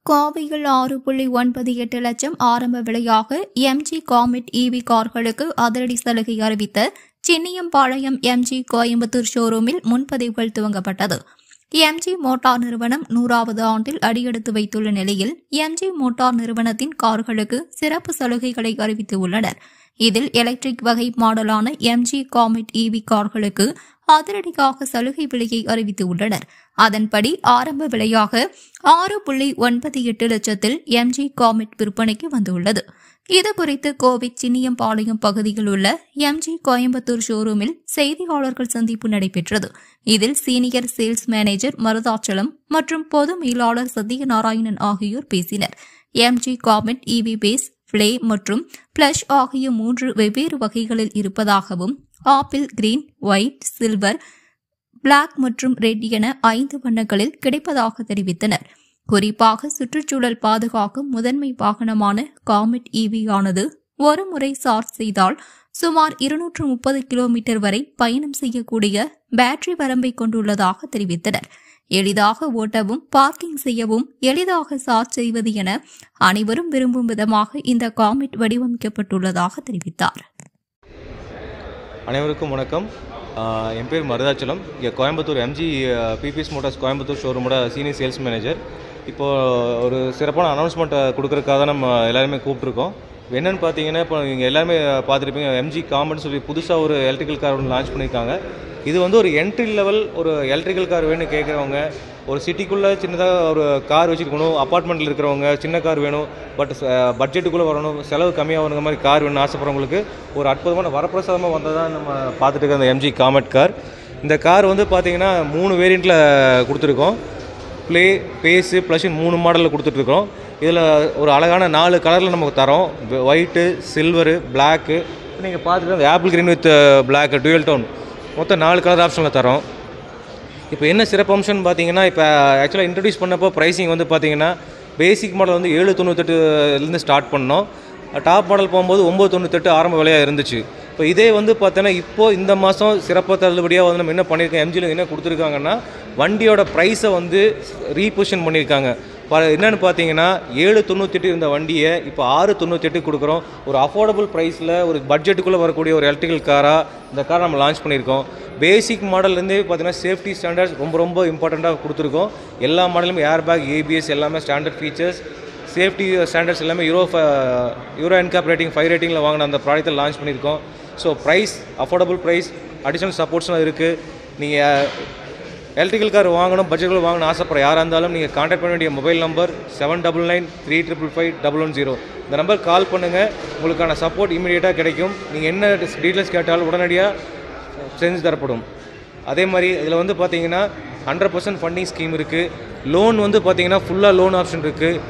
கோவையில் 6.98 லட்சம் ஆரம்ப விலையாக எம்ஜி காமெட் இவி கார்களுக்கு அதிரடி சலுகை அறிவித்த சின்னியம்பாளையம் எம்ஜி கோயம்புத்தூர் ஷோரூமில் முன்பதிவுகள் துவங்கப்பட்டது. எம்ஜி மோட்டார் நிறுவனம் 100வது ஆண்டில் அடியெடுத்து வைத்துள்ள நிலையில் எம்ஜி மோட்டார் நிறுவனத்தின் கார்களுக்கு சிறப்பு சலுகைகளை அறிவித்துள்ளனர். இதில் எலக்ட்ரிக் வகை மாடலான எம்ஜி காமெட் இவி கார்களுக்கு அதிரடியாக சலுகை விலையை அறிவித்துள்ளனர். அதன்படி ஆரம்ப விலையாக 6.98 லட்சத்தில் எம்ஜி காமெட் விற்பனைக்கு வந்துள்ளது. இதுகுறித்து கோவை சின்னியம்பாளையம் பகுதியில் உள்ள எம்ஜி கோயம்புத்தூர் ஷோரூமில் செய்தியாளர்கள் சந்திப்பு நடைபெற்றது. இதில் சீனியர் சேல்ஸ் மேனேஜர் மருதாச்சலம் மற்றும் பொது மேலாளர் சத்யநாராயணன் ஆகியோர் பேசினர். MG Comet EV pace, play மற்றும் பிளஷ் ஆகிய 3 வெவ்வேறு வகைகளில் இருப்பதாகவும் apple, green, white, silver, black மற்றும் ரெட் என 5 வண்ணங்களில் கிடைப்பதாக தெரிவித்தனர். குறிப்பாக சுற்றுச்சூழல் பாதுகாக்கும் முதன்மை வாகனமான காமெட் இவி ஆனது ஒரு முறை சார்ஜ் செய்தால் சுமார் 230 கிலோமீட்டர் வரை பயணம் செய்யக்கூடிய பேட்டரி வரம்பை கொண்டுள்ளதாக தெரிவித்தனர். எளிதாக ஓட்டவும் பார்க்கிங் செய்யவும் எளிதாக சார்ஜ் செய்வது என அனைவரும் விரும்பும் விதமாக இந்த காமெட் வடிவமைக்கப்பட்டுள்ளதாக தெரிவித்தார். அனைவருக்கும் வணக்கம். என் பேர் மருதாச்சலம். இங்கே Coimbatore MG BPS motors Coimbatore ஷோரூமோட சீனியர் சேல்ஸ் மேனேஜர். இப்போது ஒரு சிறப்பான அனௌன்ஸ்மெண்ட்டை கொடுக்கறதுக்காக தான் நம்ம எல்லாருமே கூப்பிட்ருக்கோம். என்னென்னு பார்த்தீங்கன்னா, இப்போ நீங்கள் எல்லாருமே பார்த்துருப்பீங்க, எம்ஜி காமெட்னு சொல்லி புதுசாக ஒரு எலக்ட்ரிக்கல் கார் ஒன்று லான்ச் பண்ணியிருக்காங்க. இது வந்து ஒரு என்ட்ரி லெவல் ஒரு எலக்ட்ரிக்கல் கார் வேணும்னு கேட்குறவங்க, ஒரு சிட்டிக்குள்ளே சின்னதாக ஒரு கார் வச்சுருக்கணும், அப்பார்ட்மெண்ட்டில் இருக்கிறவங்க சின்ன கார் வேணும், பட்ஜெட்டுக்குள்ளே வரணும், செலவு கம்மியாக வரணுங்க மாதிரி கார் வேணும்னு ஆசைப்படுறவங்களுக்கு ஒரு அற்புதமான வரப்பிரசாதமாக வந்ததான் நம்ம பார்த்துட்டு இருக்க அந்த எம்ஜி காமெட் கார். இந்த கார் வந்து பார்த்திங்கன்னா 3 வேரியண்ட்டில் கொடுத்துருக்கோம். ப்ளே, பேஸு, ப்ளஷ்னு 3 மாடலில் கொடுத்துட்ருக்கோம். இதில் ஒரு அழகான 4 கலரில் நமக்கு தரோம். White, silver, black. நீங்கள் பார்த்துட்டு apple green with black dual tone மொத்தம் 4 கலர் ஆப்ஷனில் தரோம். இப்போ என்ன சிறப்பம்சம்னு பார்த்தீங்கன்னா, இப்போ ஆக்சுவலாக இன்ட்ரடியூஸ் பண்ணப்போ ப்ரைஸிங் வந்து பார்த்தீங்கன்னா பேசிக் மாடல் வந்து 798 ஸ்டார்ட் பண்ணோம். டாப் மாடல் போகும்போது 998 ஆரம்ப விலையாக இருந்துச்சு. இப்போ இதே வந்து பார்த்தோன்னா இப்போது இந்த மாதம் சிறப்பாக தள்ளுபடியாக வந்து நம்ம என்ன பண்ணியிருக்கோம், எம்ஜியில் என்ன கொடுத்துருக்காங்கன்னா வண்டியோட ப்ரைஸை வந்து ரீபொசிஷன் பண்ணியிருக்காங்க. என்னென்னு பார்த்தீங்கன்னா 798 இருந்த வண்டியை இப்போ 698 கொடுக்குறோம். ஒரு அஃபோர்டபுள் ப்ரைஸில் ஒரு பட்ஜெட்டுக்குள்ளே வரக்கூடிய ஒரு எலக்ட்ரிக்கல் காராக இந்த காரை நம்ம லான்ச் பண்ணியிருக்கோம். பேசிக் மாடல்லேருந்தே பார்த்தீங்கன்னா சேஃப்டி ஸ்டாண்டர்ட்ஸ் ரொம்ப இம்பார்ட்டண்ட்டாக கொடுத்துருக்கோம். எல்லா மாடலும் ஏர் பேக், ஏபிஎஸ் எல்லாமே ஸ்டாண்டர்ட் ஃபீச்சர்ஸ், சேஃப்டி ஸ்டாண்டர்ட்ஸ் எல்லாமே யூரோ என்காப் ரேட்டிங் 5 ரேட்டிங்கில் வாங்கின அந்த ப்ராடக்ட்டை லான்ச் பண்ணியிருக்கோம். So price affordable price, additional சப்போர்ட்ஸ்லாம் இருக்குது. நீங்கள் எலக்ட்ரிக்கல் கார் வாங்கணும், பட்ஜெட்டில் வாங்கணும் ஆசைப்படுற யாராக இருந்தாலும் நீங்கள் கான்டாக்ட் பண்ண வேண்டிய மொபைல் நம்பர் 7993555110. இந்த நம்பர் கால் பண்ணுங்கள். உங்களுக்கான சப்போர்ட் இமீடியட்டாக கிடைக்கும். நீங்கள் என்ன டீட்டெயில்ஸ் கேட்டாலும் உடனடியாக செஞ்சு தரப்படும். அதே மாதிரி இதில் வந்து பார்த்தீங்கன்னா 100% ஃபண்டிங் ஸ்கீம் இருக்குது. லோன் வந்து பார்த்தீங்கன்னா ஃபுல்லாக லோன் ஆப்ஷன் இருக்குது.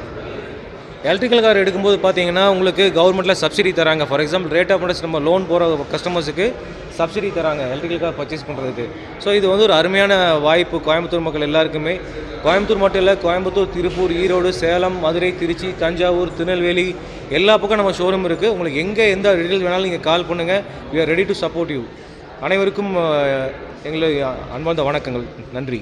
எலக்ட்ரிக்கல் கார் எடுக்கும்போது பார்த்தீங்கன்னா உங்களுக்கு கவர்மெண்ட்டில் சப்சிடி தராங்க. For example rate of interest நம்ம லோன் போகிற கஸ்டமர்ஸுக்கு சப்சிடி தராங்க எலக்ட்ரிக்கல் கார் பர்ச்சேஸ் பண்ணுறதுக்கு. ஸோ இது வந்து ஒரு அருமையான வாய்ப்பு கோயம்புத்தூர் மக்கள் எல்லாருக்குமே. கோயம்புத்தூர் மட்டும் இல்லை, கோயம்புத்தூர், திருப்பூர், ஈரோடு, சேலம், மதுரை, திருச்சி, தஞ்சாவூர், திருநெல்வேலி எல்லா பக்கம் நம்ம ஷோரூம் இருக்குது. உங்களுக்கு எங்கே எந்த டீட்டெயில் வேணாலும் நீங்கள் கால் பண்ணுங்கள். We are ready to support you. அனைவருக்கும் எங்களை அன்பார்ந்த வணக்கங்கள். நன்றி.